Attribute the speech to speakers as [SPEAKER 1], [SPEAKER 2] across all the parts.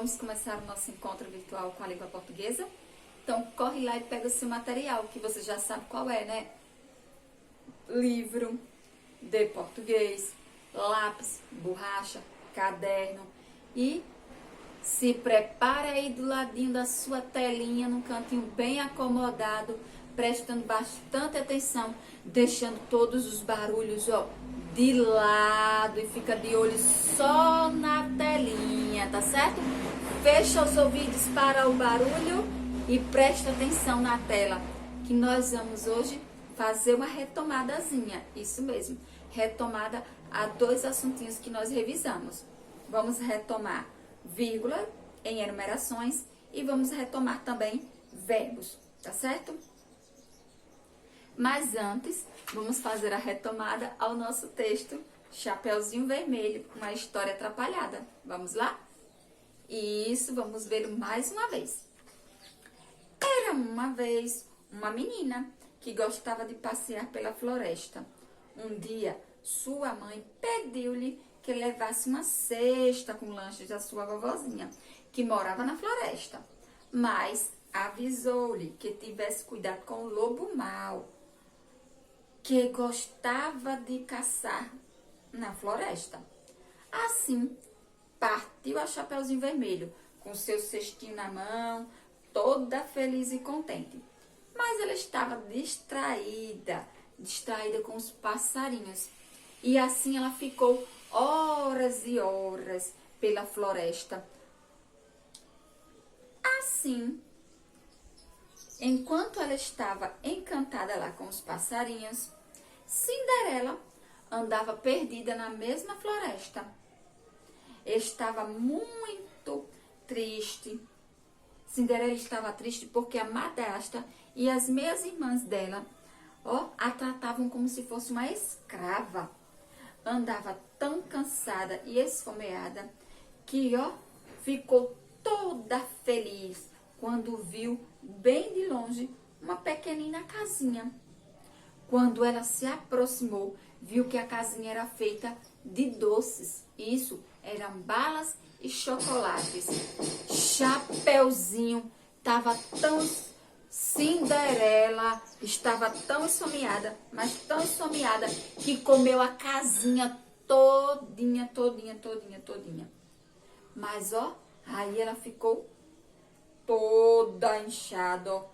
[SPEAKER 1] Vamos começar o nosso encontro virtual com a língua portuguesa? Então, corre lá e pega o seu material, que você já sabe qual é, né? Livro de português, lápis, borracha, caderno e se prepara aí do ladinho da sua telinha, num cantinho bem acomodado, prestando bastante atenção, deixando todos os barulhos, de lado e fica de olho só na telinha, tá certo? Fecha os ouvidos para o barulho e presta atenção na tela, que nós vamos hoje fazer uma retomadazinha, isso mesmo, retomada a 2 assuntinhos que nós revisamos. Vamos retomar vírgula em enumerações e vamos retomar também verbos, tá certo? Mas antes, vamos fazer a retomada ao nosso texto Chapeuzinho Vermelho, uma história atrapalhada. Vamos lá? Isso, vamos ver mais uma vez. Era uma vez uma menina que gostava de passear pela floresta. Um dia, sua mãe pediu-lhe que levasse uma cesta com lanches da sua vovozinha, que morava na floresta. Mas avisou-lhe que tivesse cuidado com o lobo mau, que gostava de caçar na floresta. Assim, partiu a Chapeuzinho Vermelho, com seu cestinho na mão, toda feliz e contente. Mas ela estava distraída com os passarinhos. E assim ela ficou horas e horas pela floresta. Assim, enquanto ela estava encantada lá com os passarinhos, Cinderela andava perdida na mesma floresta. Estava muito triste. Cinderela estava triste porque a madrasta e as meias irmãs dela, a tratavam como se fosse uma escrava. Andava tão cansada e esfomeada que, ficou toda feliz quando viu bem de longe uma pequenina casinha. Quando ela se aproximou, viu que a casinha era feita de doces. Isso, eram balas e chocolates. Chapeuzinho estava tão... Cinderela estava tão esfomeada, mas tão esfomeada, que comeu a casinha todinha. Mas, aí ela ficou toda inchada,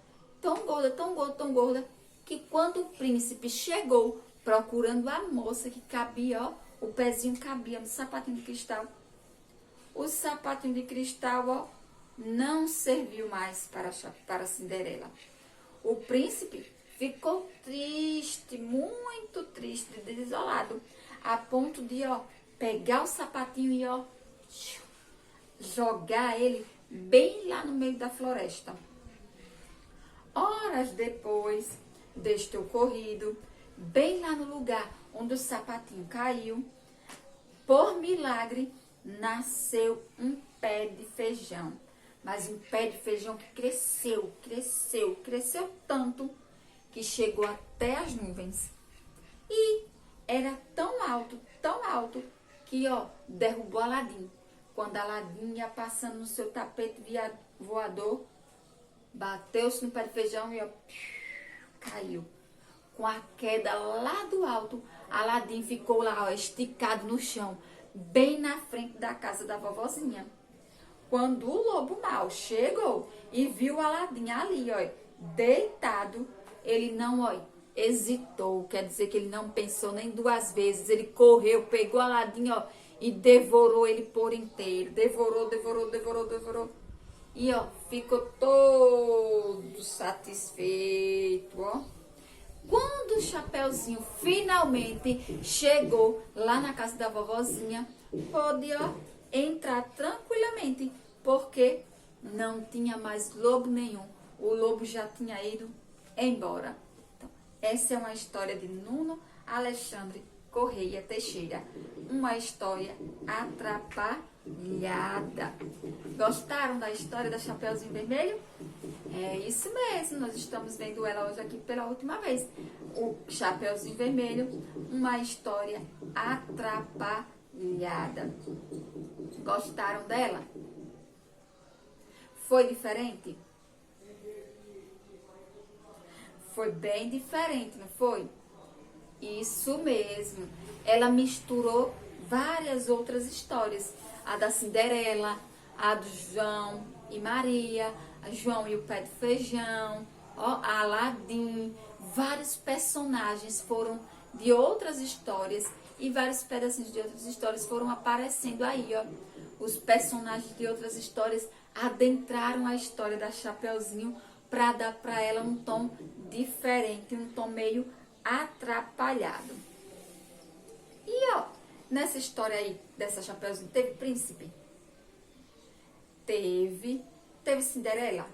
[SPEAKER 1] tão gorda, que quando o príncipe chegou procurando a moça que cabia, o pezinho cabia no sapatinho de cristal. O sapatinho de cristal, não serviu mais para Cinderela. O príncipe ficou triste, muito triste, desolado, a ponto de, pegar o sapatinho e, jogar ele bem lá no meio da floresta. Horas depois deste ocorrido, bem lá no lugar onde o sapatinho caiu, por milagre, nasceu um pé de feijão. Mas um pé de feijão que cresceu tanto que chegou até as nuvens. E era tão alto que, derrubou Aladim. Quando Aladim ia passando no seu tapete voador, bateu-se no pé de feijão e, caiu. Com a queda lá do alto, Aladim ficou lá, esticado no chão, bem na frente da casa da vovozinha. Quando o lobo mau chegou e viu Aladim ali, deitado, ele não, hesitou. Quer dizer que ele não pensou nem 2 vezes. Ele correu, pegou Aladim, e devorou ele por inteiro. Devorou. E, ficou todo satisfeito, Quando o Chapeuzinho finalmente chegou lá na casa da vovozinha, pôde, entrar tranquilamente, porque não tinha mais lobo nenhum. O lobo já tinha ido embora. Então, essa é uma história de Nuno Alexandre Correia Teixeira. Uma história atrapalhada. Gostaram da história da Chapeuzinho Vermelho? É isso mesmo, nós estamos vendo ela hoje aqui pela última vez. O Chapeuzinho Vermelho, uma história atrapalhada. Gostaram dela? Foi diferente? Foi bem diferente, não foi? Isso mesmo. Ela misturou várias outras histórias. A da Cinderela, a do João e Maria, a João e o pé de feijão, ó, a Aladim. Vários personagens foram de outras histórias e vários pedacinhos de outras histórias foram aparecendo aí, ó. Os personagens de outras histórias adentraram a história da Chapeuzinho para dar para ela um tom diferente, um tom meio atrapalhado. E ó, nessa história aí dessa Chapeuzinho, teve príncipe? Teve. Teve Cinderela?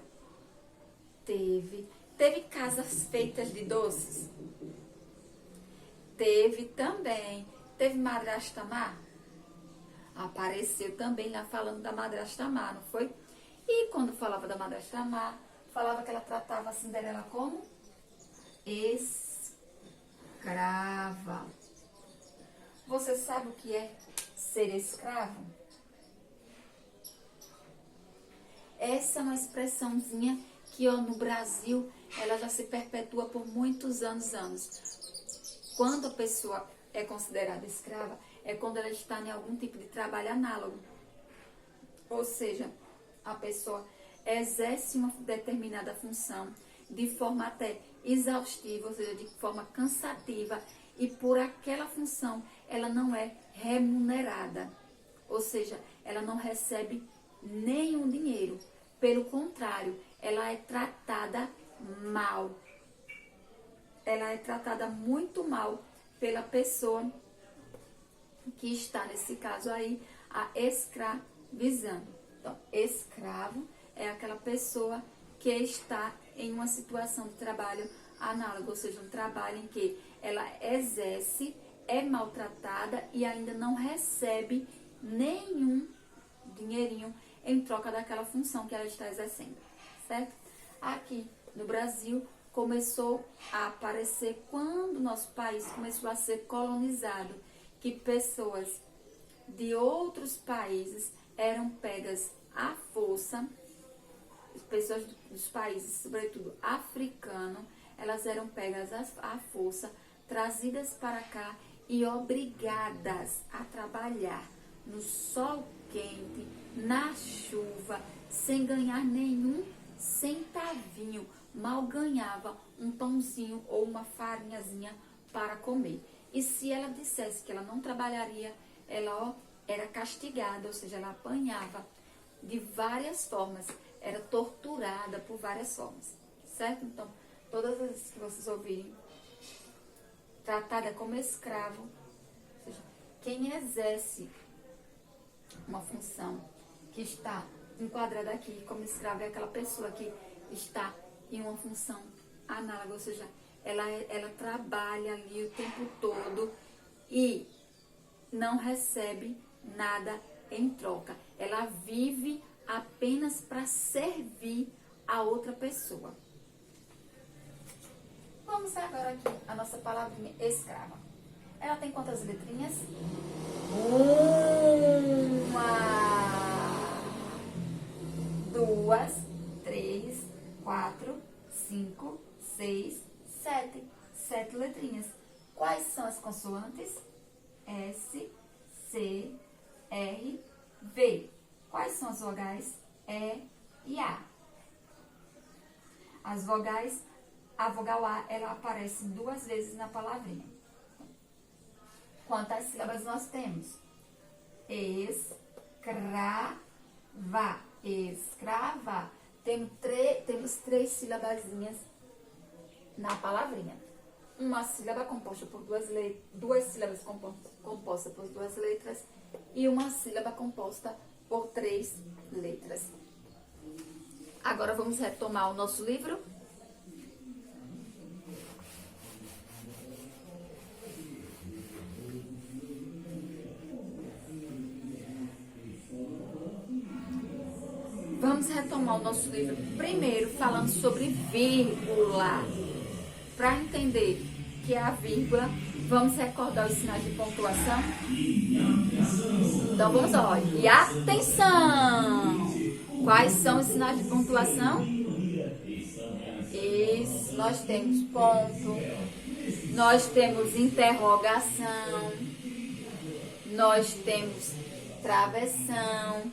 [SPEAKER 1] Teve. Teve casas feitas de doces? Teve também. Teve madrasta má? Apareceu também lá falando da madrasta má, não foi? E quando falava da madrasta má, falava que ela tratava a Cinderela como escrava. Você sabe o que é ser escravo? Essa é uma expressãozinha que ó, no Brasil ela já se perpetua por muitos anos. Quando a pessoa é considerada escrava, é quando ela está em algum tipo de trabalho análogo. Ou seja, a pessoa exerce uma determinada função de forma até exaustiva, ou seja, de forma cansativa, e por aquela função ela não é remunerada. Ou seja, ela não recebe nenhum dinheiro. Pelo contrário, ela é tratada mal. Ela é tratada muito mal pela pessoa que está, nesse caso aí, a escravizando. Então, escravo é aquela pessoa que está em uma situação de trabalho análogo, ou seja, um trabalho em que ela exerce, é maltratada e ainda não recebe nenhum dinheirinho em troca daquela função que ela está exercendo, certo? Aqui no Brasil começou a aparecer quando o nosso país começou a ser colonizado, que pessoas de outros países eram pegas à força, pessoas dos países, sobretudo africanos, elas eram pegas à força, trazidas para cá e obrigadas a trabalhar no sol quente, na chuva, sem ganhar nenhum centavinho, mal ganhava um pãozinho ou uma farinhazinha para comer. E se ela dissesse que ela não trabalharia, ela era castigada, ou seja, ela apanhava de várias formas, era torturada por várias formas, certo? Então, todas as vezes que vocês ouvirem tratada como escravo, ou seja, quem exerce uma função que está enquadrada aqui como escravo é aquela pessoa que está em uma função análoga, ou seja, ela trabalha ali o tempo todo e não recebe nada em troca. Ela vive apenas para servir a outra pessoa. Vamos agora aqui a nossa palavrinha escrava. Ela tem quantas letrinhas? Uma, duas, três, quatro, cinco, seis, sete. 7 letrinhas. Quais são as consoantes? S, C, R, V. Quais são as vogais? E e A. As vogais, a vogal A, ela aparece 2 vezes na palavrinha. Quantas sílabas nós temos? Escrava. Escrava. Temos 3 sílabazinhas na palavrinha. Uma sílaba composta por 2 sílabas compostas por 2 letras e uma sílaba composta por 3 letras. Agora vamos retomar o nosso livro. Vamos retomar o nosso livro primeiro falando sobre vírgula. Para entender que é a vírgula, vamos recordar os sinais de pontuação? Então vamos lá, e atenção! Quais são os sinais de pontuação? Isso, nós temos ponto, nós temos interrogação, nós temos travessão,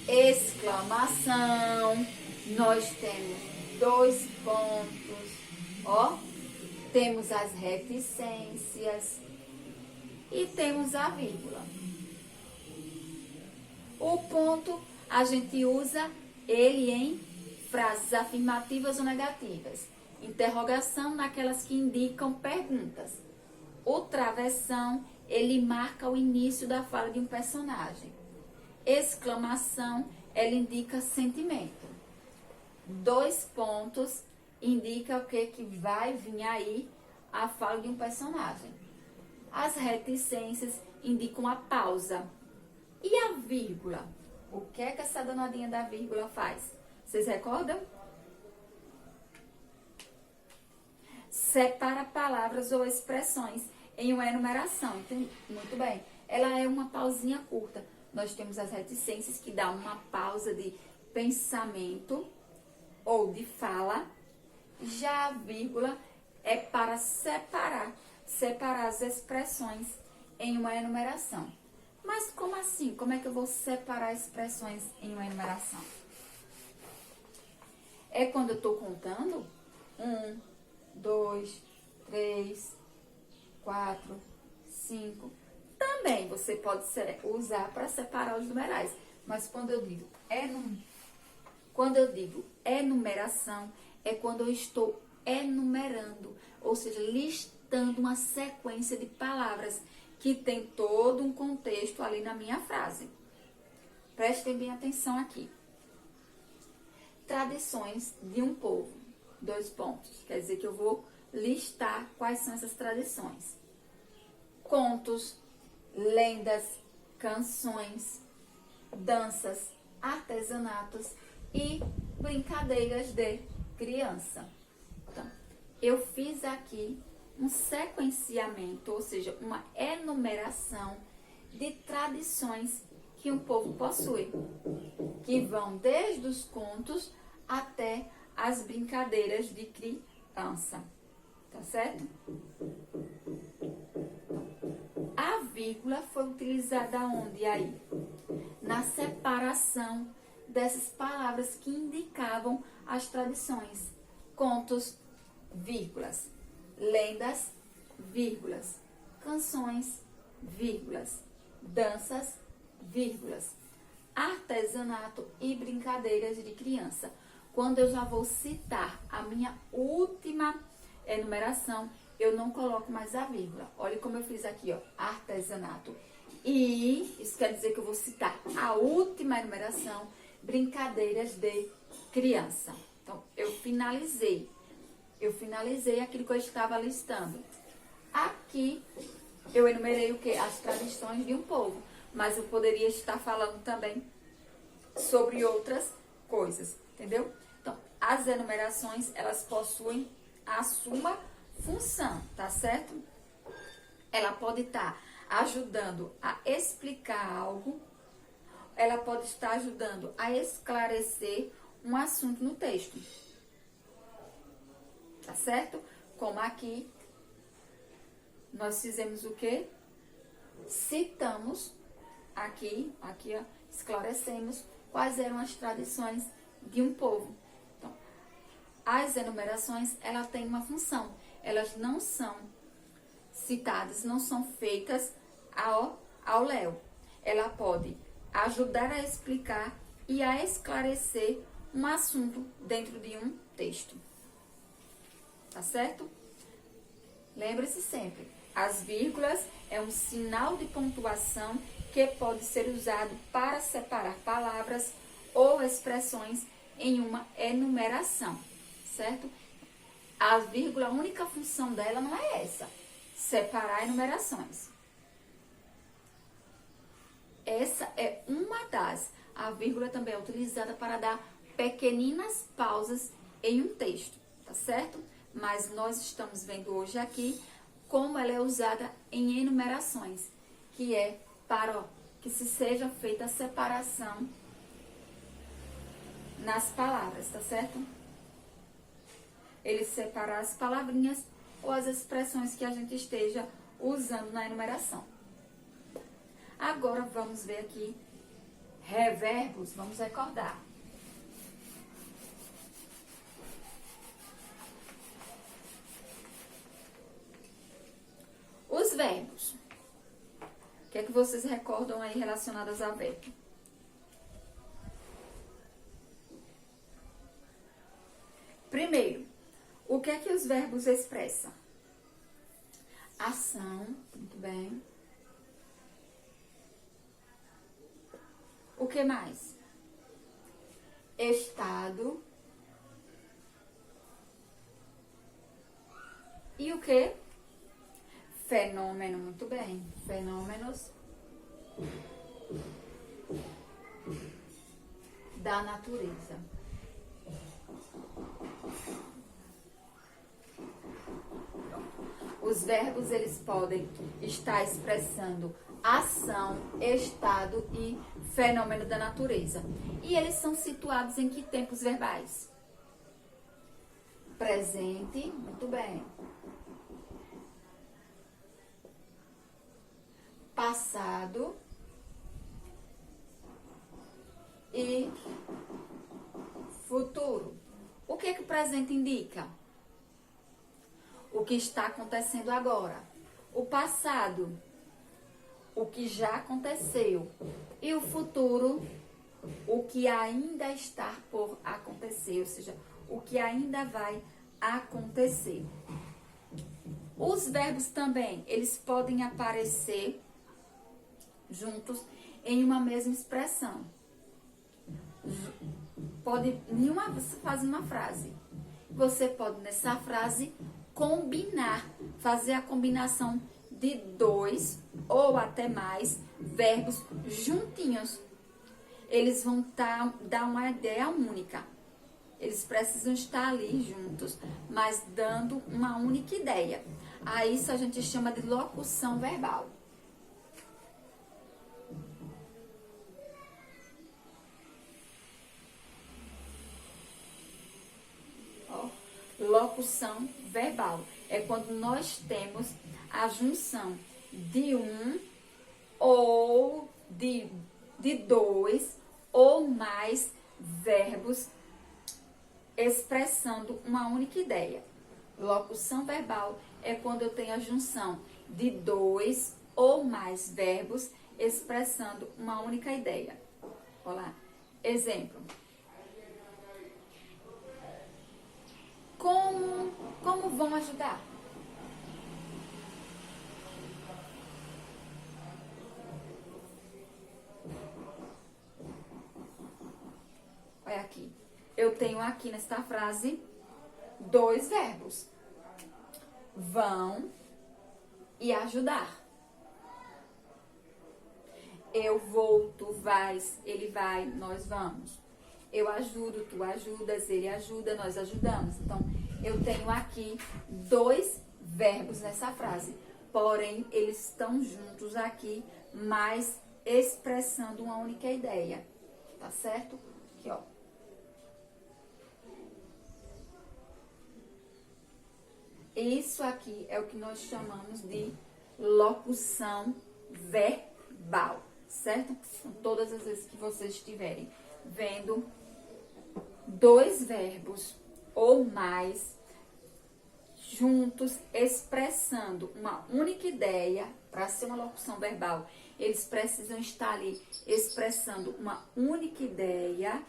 [SPEAKER 1] exclamação, nós temos 2 pontos, ó, temos as reticências e temos a vírgula. O ponto, a gente usa ele em frases afirmativas ou negativas. Interrogação naquelas que indicam perguntas. O travessão, ele marca o início da fala de um personagem. Exclamação, ela indica sentimento. 2 pontos indica o que vai vir aí a fala de um personagem. As reticências indicam a pausa. E a vírgula? O que é que essa danadinha da vírgula faz? Vocês recordam? Separa palavras ou expressões em uma enumeração. Muito bem. Ela é uma pausinha curta. Nós temos as reticências, que dá uma pausa de pensamento ou de fala. Já a vírgula é para separar as expressões em uma enumeração. Mas como assim? Como é que eu vou separar expressões em uma enumeração? É quando eu estou contando 1, 2, 3, 4, 5. Também você pode usar para separar os numerais. Mas quando eu digo enumeração, é quando eu estou enumerando, ou seja, listando uma sequência de palavras que tem todo um contexto ali na minha frase. Prestem bem atenção aqui. Tradições de um povo. 2 pontos. Quer dizer que eu vou listar quais são essas tradições. Contos, lendas, canções, danças, artesanatos e brincadeiras de criança. Então, eu fiz aqui um sequenciamento, ou seja, uma enumeração de tradições que um povo possui, que vão desde os contos até as brincadeiras de criança, tá certo? A vírgula foi utilizada onde aí? Na separação dessas palavras que indicavam as tradições. Contos, vírgulas. Lendas, vírgulas. Canções, vírgulas. Danças, vírgulas. Artesanato e brincadeiras de criança. Quando eu já vou citar a minha última enumeração, eu não coloco mais a vírgula. Olha como eu fiz aqui, ó, artesanato. E isso quer dizer que eu vou citar a última enumeração, brincadeiras de criança. Então, eu finalizei aquilo que eu estava listando. Aqui, eu enumerei o quê? As tradições de um povo. Mas eu poderia estar falando também sobre outras coisas, entendeu? Então, as enumerações, elas possuem a sua função, tá certo? Ela pode estar ajudando a explicar algo, ela pode estar ajudando a esclarecer um assunto no texto. Tá certo? Como aqui, nós fizemos o quê? Citamos aqui, ó, esclarecemos quais eram as tradições de um povo. Então, as enumerações, ela tem uma função. Elas não são citadas, não são feitas ao léu. Ela pode ajudar a explicar e a esclarecer um assunto dentro de um texto. Tá certo? Lembre-se sempre, as vírgulas é um sinal de pontuação que pode ser usado para separar palavras ou expressões em uma enumeração, certo? A vírgula, a única função dela não é essa, separar enumerações. Essa é uma das. A vírgula também é utilizada para dar pequeninas pausas em um texto, tá certo? Mas nós estamos vendo hoje aqui como ela é usada em enumerações, que é para que se seja feita a separação nas palavras, tá certo? Ele separa as palavrinhas ou as expressões que a gente esteja usando na enumeração. Agora vamos ver aqui reverbos, vamos recordar. Os verbos. O que é que vocês recordam aí relacionados a verbo? Primeiro, o que é que os verbos expressam? Ação, muito bem. O que mais? Estado. E o que? Fenômeno, muito bem. Fenômenos da natureza. Os verbos, eles podem estar expressando ação, estado e fenômeno da natureza. E eles são situados em que tempos verbais? Presente, muito bem. Passado e futuro. O que o presente indica? O que está acontecendo agora. O passado, o que já aconteceu. E o futuro, o que ainda está por acontecer, ou seja, o que ainda vai acontecer. Os verbos também, eles podem aparecer juntos em uma mesma expressão. Pode, você faz uma frase. Você pode, nessa frase, combinar, fazer a combinação de 2 ou até mais verbos juntinhos. Eles vão dar uma ideia única. Eles precisam estar ali juntos, mas dando uma única ideia. A isso a gente chama de locução verbal. Locução verbal é quando nós temos a junção de um ou de 2 ou mais verbos expressando uma única ideia. Locução verbal é quando eu tenho a junção de 2 ou mais verbos expressando uma única ideia. Olha lá. Exemplo. Como vão ajudar? Olha aqui. Eu tenho aqui nesta frase 2 verbos. Vão e ajudar. Eu vou, tu vais, ele vai, nós vamos. Eu ajudo, tu ajudas, ele ajuda, nós ajudamos. Então, eu tenho aqui 2 verbos nessa frase. Porém, eles estão juntos aqui, mas expressando uma única ideia. Tá certo? Aqui, ó. Isso aqui é o que nós chamamos de locução verbal, certo? Então, todas as vezes que vocês estiverem vendo 2 verbos ou mais juntos expressando uma única ideia, para ser uma locução verbal, eles precisam estar ali expressando uma única ideia,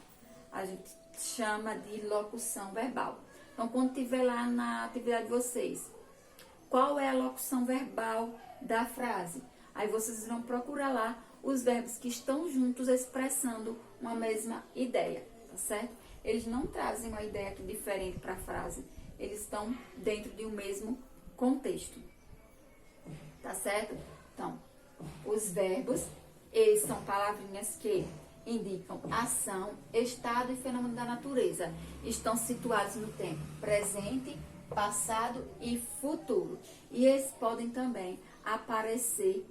[SPEAKER 1] a gente chama de locução verbal. Então, quando tiver lá na atividade de vocês, qual é a locução verbal da frase? Aí vocês vão procurar lá os verbos que estão juntos expressando uma mesma ideia, tá certo? Eles não trazem uma ideia aqui diferente para a frase, eles estão dentro de um mesmo contexto, tá certo? Então, os verbos, eles são palavrinhas que indicam ação, estado e fenômeno da natureza. Estão situados no tempo presente, passado e futuro. E eles podem também aparecer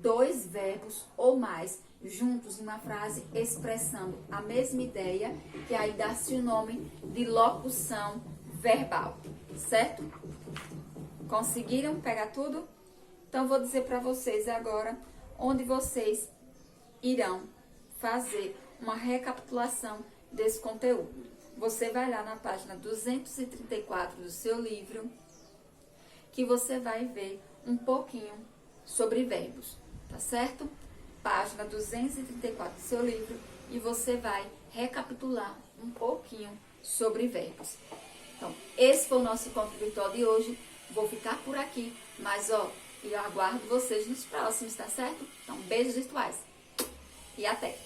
[SPEAKER 1] 2 verbos ou mais juntos em uma frase expressando a mesma ideia, que aí dá-se o nome de locução verbal, certo? Conseguiram pegar tudo? Então, vou dizer para vocês agora onde vocês irão fazer uma recapitulação desse conteúdo. Você vai lá na página 234 do seu livro, que você vai ver um pouquinho sobre verbos, tá certo? Página 234 do seu livro, e você vai recapitular um pouquinho sobre verbos. Então, esse foi o nosso encontro virtual de hoje. Vou ficar por aqui, mas eu aguardo vocês nos próximos, tá certo? Então, beijos virtuais e até!